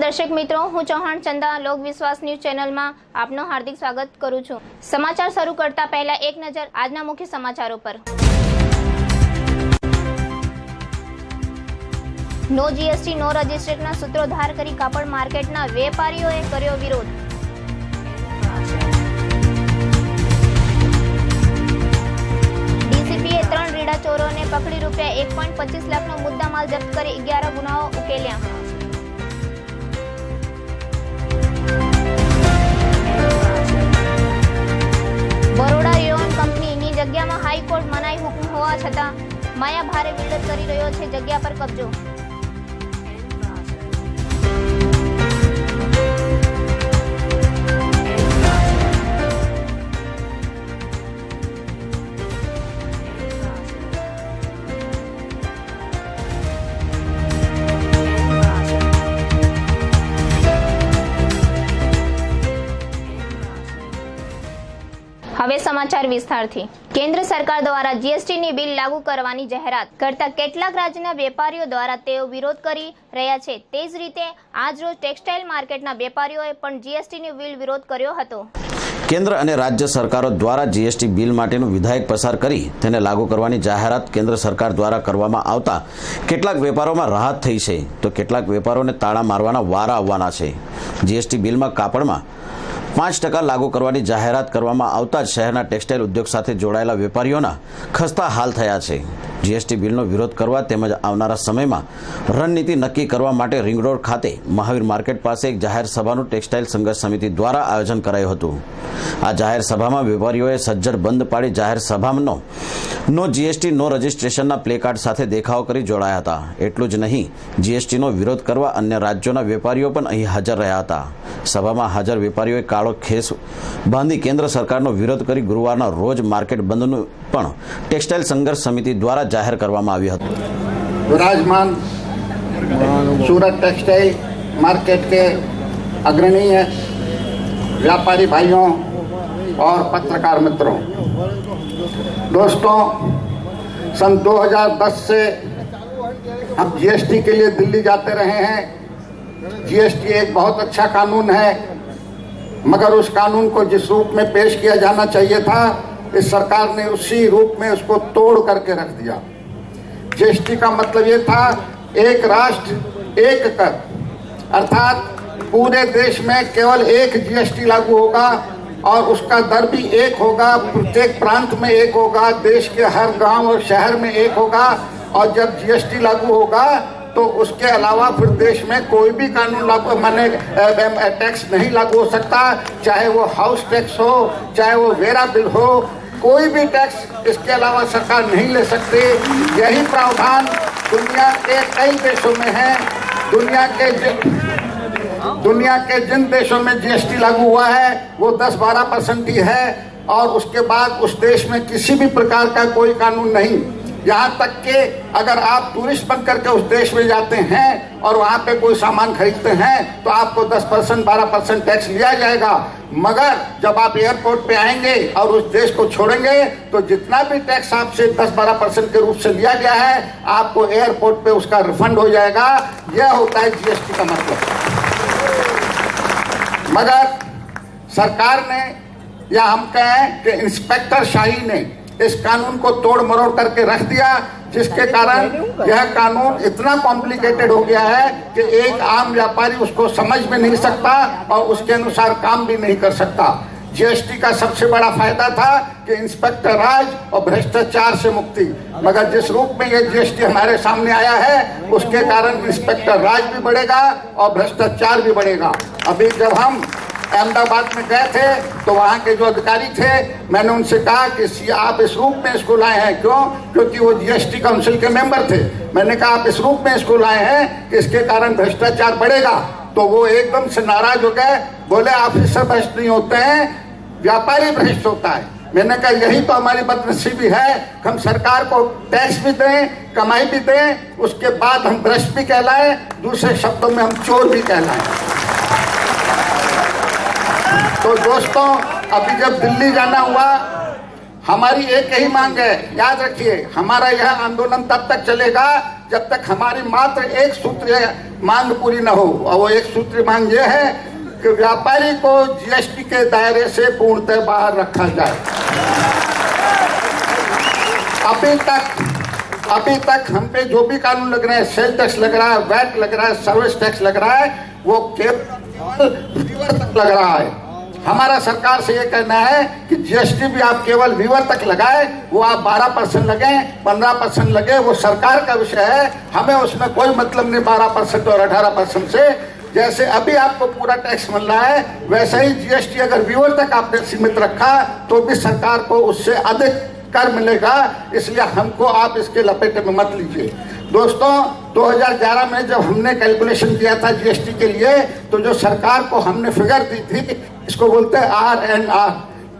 दर्शक मित्रों, हूँ चौहान चंदा लोक विश्वास न्यूज चैनल में आपनो हार्दिक स्वागत करूँ छूं। समाचार शुरू करता पहला एक नजर आजना मुख्य समाचारों पर। नो जीएसटी नो रजिस्ट्रेशन सूत्रों धार करी कापड़ मार्केटना वेपारीओए कर्यो विरोध। डीसीपीए 3 રીડા ચોરોને પકડી રૂપિયા 1.25 લાખનો મુદ્દામાલ જપ્ત કરી 11 ગુનાઓ ઉકેલ્યા। बरोड़ा रियोन कंपनी जग्या में हाईकोर्ट मनाई हुकम होवा छता माया भारे बिल्डर करी रह्यो छे जग्या पर कब्जो। હવે સમાચાર વિસ્તારથી। કેન્દ્ર સરકાર દ્વારા જીએસટીની બિલ લાગુ કરવાની જાહેરાત કરતા કેટલાક રાજ્યના વેપારીઓ દ્વારા તેઓ વિરોધ કરી રહ્યા છે। તે જ રીતે આજ રોજ ટેક્સટાઇલ માર્કેટના વેપારીઓએ પણ જીએસટીની બિલ વિરોધ કર્યો હતો। केन्द्र અને રાજ્ય સરકારો દ્વારા જીએસટી બિલ માટેનું વિધાયક પસાર કરી તેને લાગુ કરવાની જાહેરાત કેન્દ્ર સરકાર દ્વારા કરવામાં આવતા કેટલાક વેપારોમાં રાહત થઈ છે તો કેટલાક વેપારોને તાળા મારવાના વારા આવવાના છે। જીએસટી બિલમાં કાપડમાં 5% लागू करवानी जाहेरात करवामां आवता ज शहरना टेक्सटाइल उद्योग साथे जोड़ायेला वेपारीओना खस्ता हाल थया छे। जीएसटी बिलनो विरोध करवा तेमज आवनारा समयमां रणनीति नक्की करवा माटे रिंग रोड खाते महावीर मार्केट पासे एक जाहेर सभानुं टेक्सटाइल संघर्ष समिति द्वारा आयोजन करायुं हतुं। आ जाहेर सभामां वेपारीओए सज्जड बंध पाड़ी जाहेर सभामां नो जीएसटी नो रजिस्ट्रेशनना प्लेकार्ड साथे देखाव करी जोड़ाया हता। एटલું જ नहीं, जीएसटीनो विरोध करवा अन्य राज्योना वेपारीओ पण અહીં हाजर रह्या हता। सभामां हाजर वेपारीओए काळो खेस बांधी केन्द्र सरकारनो विरोध करी गुरुवारना रोज मार्केट बंधनुं पण टेक्सटाइल संघर्ष समिति द्वारा जाहेर करवामां આવ્યું હતું। विराजमान सूरत टेक्सटाइल मार्केट के अग्रणीय व्यापारी भाइयों और पत्रकार मित्रों, दोस्तों, सन 2010 से हम जीएसटी के लिए दिल्ली जाते रहे हैं। जीएसटी एक बहुत अच्छा कानून है, मगर उस कानून को जिस रूप में पेश किया जाना चाहिए था, इस सरकार ने उसी रूप में उसको तोड़ करके रख दिया। जीएसटी का मतलब ये था एक राष्ट्र एक कर, अर्थात पूरे देश में केवल एक जीएसटी लागू होगा और उसका दर भी एक होगा, प्रत्येक प्रांत में एक होगा, देश के हर गांव और शहर में एक होगा। और जब जीएसटी लागू होगा तो उसके अलावा फिर देश में कोई भी कानून लागू माने टैक्स नहीं लागू हो सकता, चाहे वो हाउस टैक्स हो, चाहे वो वेरा बिल हो, कोई भी टैक्स इसके अलावा सरकार नहीं ले सकती। यही प्रावधान दुनिया के कई देशों में है। दुनिया के जिन देशों में जीएसटी लागू हुआ है वो 10-12% ही है और उसके बाद उस देश में किसी भी प्रकार का कोई कानून नहीं। यहाँ तक कि अगर आप टूरिस्ट बन करके उस देश में जाते हैं और वहाँ पे कोई सामान खरीदते हैं तो आपको 10% 12% टैक्स लिया जाएगा, मगर जब आप एयरपोर्ट पे आएंगे और उस देश को छोड़ेंगे तो जितना भी टैक्स आपसे 10-12% के रूप से लिया गया है आपको एयरपोर्ट पे उसका रिफंड हो जाएगा। यह होता है जीएसटी का मतलब। मगर सरकार ने या हम कहें कि इंस्पेक्टर शाही ने इस कानून को तोड़ मरोड़ करके रख दिया, जिसके कारण यह कानून इतना कॉम्प्लिकेटेड हो गया है कि एक आम व्यापारी उसको समझ में नहीं सकता और उसके अनुसार काम भी नहीं कर सकता। जीएसटी का सबसे बड़ा फायदा था कि इंस्पेक्टर राज और भ्रष्टाचार से मुक्ति, मगर जिस रूप में ये जीएसटी हमारे सामने आया है उसके कारण इंस्पेक्टर राज भी बढ़ेगा और भ्रष्टाचार भी बढ़ेगा। अभी जब हम अहमदाबाद में गए थे तो वहाँ के जो अधिकारी थे, मैंने उनसे कहा कि आप इस रूप में इसको लाए हैं, क्यों? क्योंकि वो जीएसटी काउंसिल के मेंबर थे। मैंने कहा आप इस रूप में इसको लाए हैं कि इसके कारण भ्रष्टाचार बढ़ेगा। तो वो एकदम से नाराज हो गए, बोले ऑफिसर भ्रष्ट नहीं होते हैं, व्यापारी भ्रष्ट होता है। मैंने कहा यही तो हमारी बदनसीबी है, हम सरकार को टैक्स भी दें, कमाई भी दें, उसके बाद हम भ्रष्ट भी कहलाएं, दूसरे शब्दों में हम चोर भी कहलाएं। तो दोस्तों, अभी जब दिल्ली जाना हुआ हमारी एक ही मांग है, याद रखिए, हमारा यह आंदोलन तब तक चलेगा जब तक हमारी मात्र एक सूत्रीय मांग पूरी न हो। और वो एक सूत्रीय मांग ये है कि व्यापारी को जीएसटी के दायरे से पूर्णतः बाहर रखा जाए। अभी तक हम पे जो भी कानून लग रहे हैं, सेल टैक्स लग रहा है, वैट लग रहा है, सर्विस टैक्स लग रहा है, वो केवल व्यूअर तक लग रहा है। हमारा सरकार से ये कहना है कि जीएसटी भी आप केवल व्यूअर तक लगाए, वो आप 12% लगे, 15% लगे, वो सरकार का विषय है, हमें उसमें कोई मतलब नहीं 12% और 18% से। जैसे अभी आपको पूरा टैक्स मिल रहा है, वैसे ही जीएसटी अगर व्यूअर तक आपने सीमित रखा तो भी सरकार को उससे अधिक कर मिलेगा। इसलिए हमको आप इसके लपेटे में मत लीजिए। दोस्तों, 2011 में जब हमने कैलकुलेशन किया था जीएसटी के लिए, तो जो सरकार को हमने फिगर दी थी, इसको बोलते हैं RNR,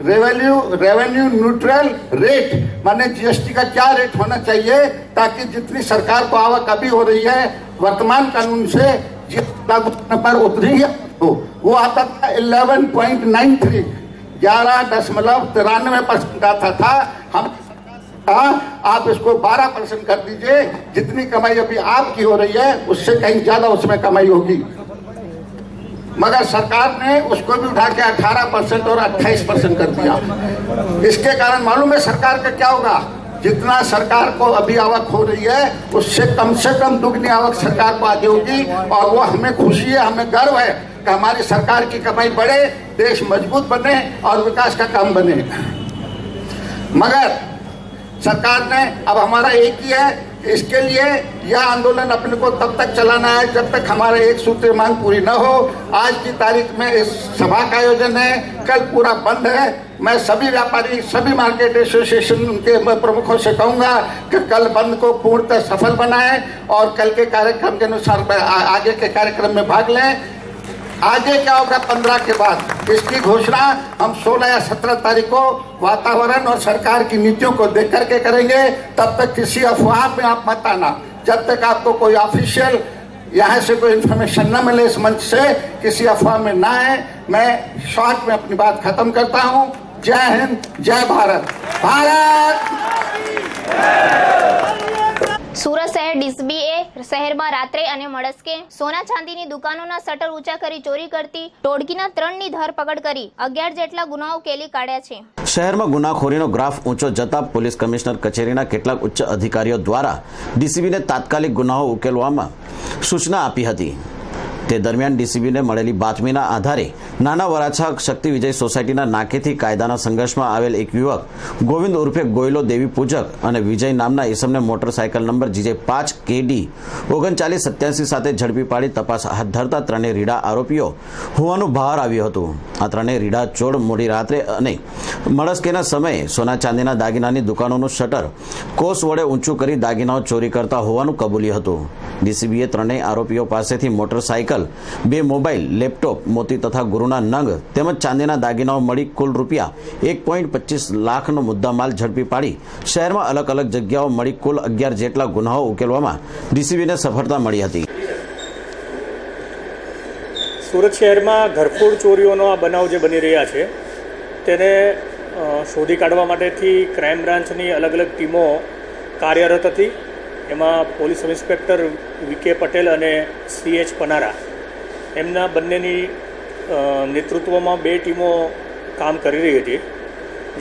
रेवेन्यू न्यूट्रल रेट, माने जीएसटी का क्या रेट होना चाहिए ताकि जितनी सरकार को आवक अभी हो रही है वर्तमान कानून से लागू करने पर उतनी ही हो। वो आता था 11.93, 11.93% आता था। हम आप इसको 12% कर दीजिए, जितनी कमाई अभी आपकी हो रही है उससे कहीं ज्यादा उसमें कमाई होगी। मगर सरकार ने उसको भी उठा के 18% और 28% कर दिया। इसके कारण मालूम है सरकार का क्या होगा? जितना सरकार को अभी आवक हो रही है उससे कम दुगनी आवक सरकार को आगे होगी। और वो हमें खुशी है, हमें गर्व है कि हमारी सरकार की कमाई बढ़े, देश मजबूत बने और विकास का काम बने। मगर सरकार ने अब हमारा एक ही है कि इसके लिए यह आंदोलन अपने को तब तक चलाना है जब तक हमारा एक सूत्रीय मांग पूरी न हो। आज की तारीख में इस सभा का आयोजन है, कल पूरा बंद है। मैं सभी व्यापारी, सभी मार्केट एसोसिएशन के प्रमुखों से कहूंगा कि कल बंद को पूर्णतः सफल बनाएं और कल के कार्यक्रम के अनुसार आगे के कार्यक्रम में भाग लें। आगे क्या होगा 15 के बाद, इसकी घोषणा हम 16 या 17 तारीख को वातावरण और सरकार की नीतियों को देख करके करेंगे। तब तक किसी अफवाह में आप मत आना। जब तक आपको कोई ऑफिशियल यहाँ से कोई इन्फॉर्मेशन न मिले इस मंच से, किसी अफवाह में ना आए। मैं शॉर्ट में अपनी बात खत्म करता हूँ। जय हिंद, जय भारत। સુરત શહેર ડીસીબીએ શહેરમાં રાત્રે અને મળસ્કે સોના ચાંદીની દુકાનોના શટર ઊંચા કરી ચોરી કરતી ટોળકીના 3ની ધરપકડ કરી 11 જેટલા ગુનાઓ કેલી કાઢ્યા છે। શહેરમાં ગુનાખોરીનો ગ્રાફ ઊંચો જતા પોલીસ કમિશનર કચેરીના કેટલાક ઉચ્ચ અધિકારીઓ દ્વારા ડીસીબીને તાત્કાલિક ગુનાઓ ઉકેલવામાં સૂચના આપી હતી। તે દરમિયાન ડીસીબીને મળેલી બાતમીના આધારે નાના વરાછા શક્તિ વિજય સોસાયટીના નાકેથી કાયદાના સંઘર્ષમાં આવેલ એક યુવક ગોવિંદ ઉર્ફે ગોયલો દેવી પૂજક અને વિજય નામના ઈસમને મોટરસાયકલ નંબર GJ5 KD 3987 સાથે ઝડપી પાડી તપાસ હાથ ધરતા ત્રણેય રીડા આરોપીઓ હોવાનું બહાર આવ્યું હતું। આ ત્રણેય રીડા ચોર મોડી રાત્રે અને મળસ્કેના સમયે સોના ચાંદીના દાગીનાની દુકાનોનું શટર કોષ વડે ઊંચું કરી દાગીનાઓ ચોરી કરતા હોવાનું કબૂલ્યું હતું। ડીસીબીએ ત્રણેય આરોપીઓ પાસેથી મોટરસાયકલ, 2 મોબાઈલ, લેપટોપ, મોતી તથા ગુરુના નંગ તેમજ ચાંદીના દાગીનાઓ મળી કુલ રૂપિયા 1.25 લાખનો મુદ્દામાલ ઝડપી પાડી શહેરમાં અલગ અલગ જગ્યાઓ મળી કુલ 11 જેટલા ગુનાઓ ઉકેલવામાં ડીસીબીને સફળતા મળી હતી। સુરત શહેરમાં ઘરફોડ ચોરીઓનો આ બનાવ જે બની રહ્યા છે તેને શોધી કાઢવા માટેથી ક્રાઇમ બ્રાન્ચની અલગ અલગ ટીમો કાર્યરત હતી। એમાં police sub inspector VK Patel અને CH પનારા એમના બંનેની નેતૃત્વમાં 2 ટીમો કામ કરી રહી હતી,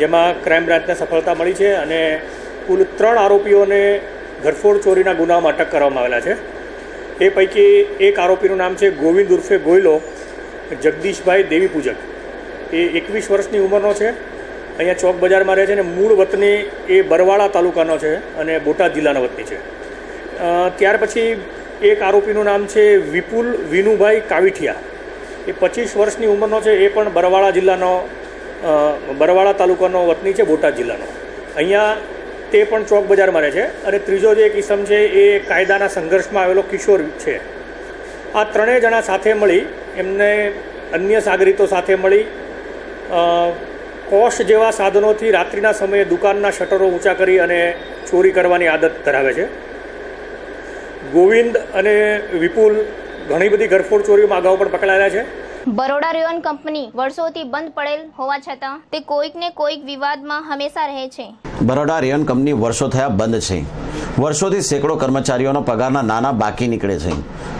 જેમાં ક્રાઇમ બ્રાન્ચને સફળતા મળી છે અને કુલ 3 આરોપીઓને ઘરફોડ ચોરીના ગુનામાં અટક કરવામાં આવેલા છે। એ પૈકી એક આરોપીનું નામ છે ગોવિંદ ઉર્ફે ગોયલો જગદીશભાઈ દેવી પૂજક। એ 21 વર્ષની ઉંમરનો છે, અહીંયા ચોક બજારમાં રહે છે અને મૂળ વતની એ બરવાળા તાલુકાનો છે અને બોટાદ જિલ્લાનો વતની છે। ત્યાર પછી એક આરોપીનું નામ છે વિપુલ વિનુભાઈ કાવીઠિયા। એ 25 વર્ષની ઉંમરનો છે, એ પણ બરવાળા જિલ્લાનો બરવાળા તાલુકાનો વતની છે, બોટાદ જિલ્લાનો। અહીંયા તે પણ ચોક બજારમાં રહે છે। અને ત્રીજો જે એક ઇસમ છે એ કાયદાના સંઘર્ષમાં આવેલો કિશોર છે। આ ત્રણેય જણા સાથે મળી એમને અન્ય સાગરીતો સાથે મળી કોશ જેવા સાધનોથી રાત્રિના સમયે દુકાનના શટરો ઊંચા કરી અને ચોરી કરવાની આદત ધરાવે છે। ગોવિંદ અને વિપુલ ઘણી બધી ઘરફોડ ચોરીઓમાં અગાઉ પણ પકડાયેલા છે। બરોડા રેયન કંપની વર્ષોથી બંધ પડેલ હોવા છતાં તે કોઈક ને કોઈક વિવાદમાં હંમેશા રહે છે. બરોડા રેયન કંપની વર્ષો થયા બંધ છે. વર્ષોથી સેંકડો કર્મચારીઓનો પગારના નાના બાકી નીકળે છે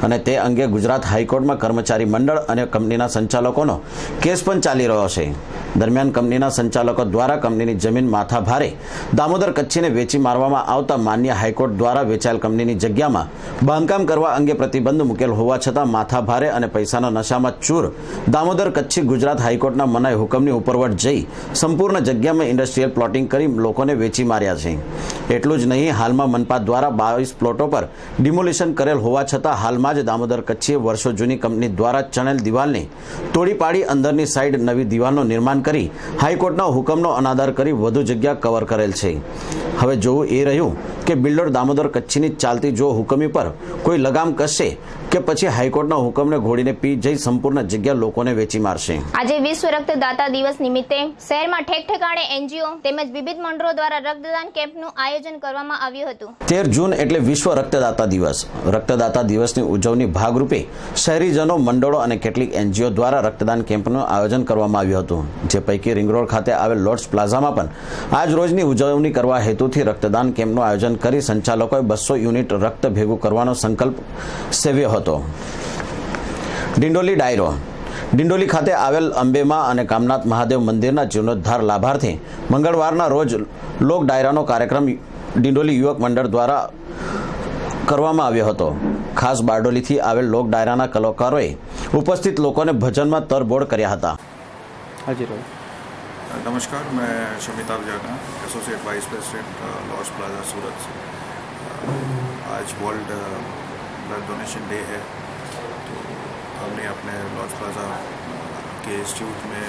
અને તે અંગે ગુજરાત હાઈકોર્ટમાં કર્મચારી મંડળ અને કંપનીના સંચાલકોનો કેસ પણ ચાલી રહ્યો છે. દરમિયાન કંપનીના સંચાલકો દ્વારા કંપનીની જમીન માથાભારે દામોદર કચ્છીને વેચી મારવામાં આવતા માન્ય હાઈકોર્ટ દ્વારા વેચાયેલ કંપનીની જગ્યામાં બાંધકામ કરવા અંગે પ્રતિબંધ મૂકેલ હોવા છતાં માથાભારે અને પૈસાના નશામાં ચૂર દામોદર કચ્છી ગુજરાત હાઈકોર્ટના મનાઈ હુકમની ઉપરવટ જઈ સંપૂર્ણ જગ્યામાં ઇન્ડસ્ટ્રીયલ પ્લોટિંગ કરી લોકોને વેચી માર્યા છે. એટલું જ નહીં, હાલમાં મનપા દ્વારા 22 પ્લોટો પર ડિમોલિશન કરેલ હોવા છતાં હાલમાં જ દામોદર કચ્છીએ વર્ષો જૂની કંપની દ્વારા ચણેલ દિવાલને તોડી પાડી અંદરની સાઈડ નવી દિવાલનું નિર્માણ કરી હાઈકોર્ટના હુકમનો અનાદર કરી વધુ જગ્યા કવર કરેલ છે. હવે જોવું એ રહ્યું કે બિલ્ડર દામોદર કચ્છીની ચાલતી જો હુકમી પર કોઈ લગામ કસશે કે પછી હાઈકોર્ટના હુકમને ઘોડીને પી જઈ સંપૂર્ણ જગ્યા લોકોને વેચી મારશે. આજે વિશ્વ રક્તદાતા દિવસ નિમિત્તે શહેરમાં ઠેક ઠેકાણે એનજીઓ તેમજ વિવિધ મંડળો દ્વારા રક્તદાન કેમ્પનું આયોજન કરવામાં આવ્યું હતું. 13 જૂન એટલે વિશ્વ રક્તદાતા દિવસ. રક્તદાતા દિવસની ઉજવણી ભાગરૂપે શહેરીજનો, મંડળો અને કેટલીક એનજીઓ દ્વારા રક્તદાન કેમ્પનું આયોજન કરવામાં આવ્યું હતું. જે પૈકી રિંગ રોડ ખાતે આવેલ લોર્ડ્સ પ્લાઝામાં પણ આજ રોજની ઉજવણી કરવા હેતુથી રક્તદાન કેમ્પનું આયોજન કરી સંચાલકોએ 200 યુનિટ રક્ત ભેગું કરવાનો સંકલ્પ સેવ્યો હતો. ડિંડોલી ડાયરો. ડિંડોલી ખાતે આવેલ અંબેમા અને કામનાથ મહાદેવ મંદિરના જીર્ણોદ્ધાર લાભાર્થે મંગળવારના રોજ લોક ડાયરાનો કાર્યક્રમ ડિંડોલી યુવક મંડળ દ્વારા કરવામાં આવ્યો હતો. ખાસ બારડોલીથી આવેલ લોક ડાયરાના કલાકારોએ ઉપસ્થિત લોકોને ભજનમાં તરબોળ કર્યા હતા. नमस्कार, मैं Shamitabh Jana, associate vice president Lords Plaza Surat से। आज वर्ल्ड ब्लड डोनेशन डे है, तो हमने अपने लॉर्ड्स प्लाजा के इंस्टीट्यूट में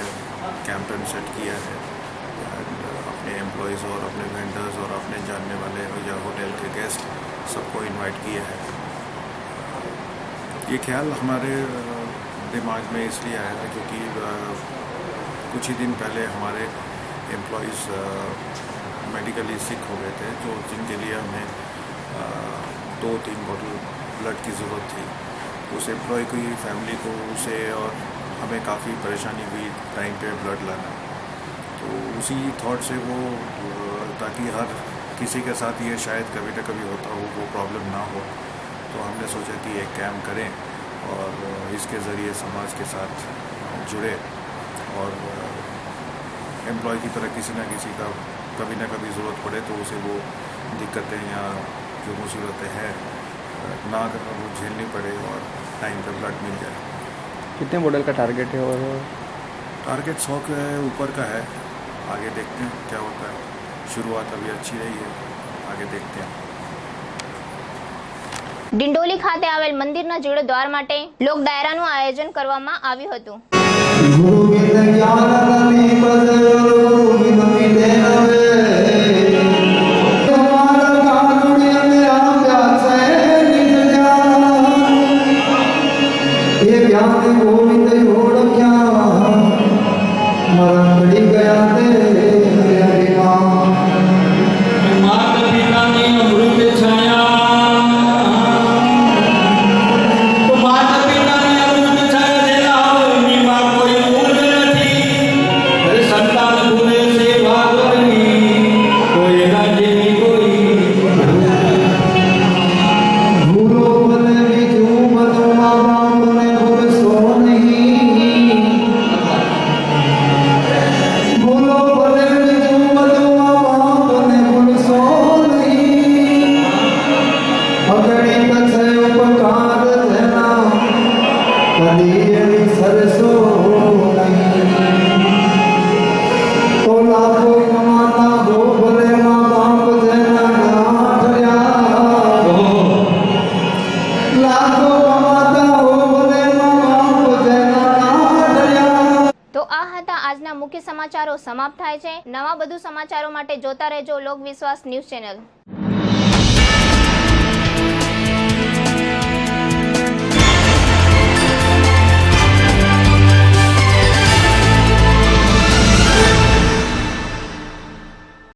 कैंपेन सेट किया है एंड अपने एम्प्लॉयज़ और अपने वेंडर्स और अपने जानने वाले या होटल के गेस्ट सबको इनवाइट किया है। ये ख्याल हमारे दिमाग में इसलिए आया है क्योंकि कुछ ही दिन पहले हमारे एम्प्लॉयज़ मेडिकली सिक हो गए थे, जो जिनके लिए हमें 2-3 बॉटल ब्लड की ज़रूरत थी। उस एम्प्लॉय की फैमिली को उसे और हमें काफ़ी परेशानी हुई टाइम पे ब्लड लाना। तो उसी थॉट से वो ताकि हर किसी के साथ ये शायद कभी ना कभी होता हो, वो प्रॉब्लम ना हो, तो हमने सोचा कि एक कैम्प करें और इसके ज़रिए समाज के साथ जुड़े और एम्प्लॉय की तरह किसी ना किसी का कभी ना कभी ज़रूरत पड़े तो उसे वो दिक्कतें या जो मुसीबतें हैं ना वो झेलनी पड़े और टाइम पे ब्लड मिल जाए। कितने मॉडल का टारगेट है? और टारगेट 100 के ऊपर का है, आगे देखते हैं क्या होता है। शुरुआत अभी अच्छी रही है, आगे देखते हैं। ડિંડોલી ખાતે આવેલ મંદિરના જીર્ણોદ્ધાર માટે લોક ડાયરાનું આયોજન કરવામાં આવ્યું હતું. આજના મુખ્ય સમાચારો સમાપ્ત થાય છે. નવા વધુ સમાચારો માટે જોતા રહેજો લોક વિશ્વાસ ન્યૂઝ ચેનલ.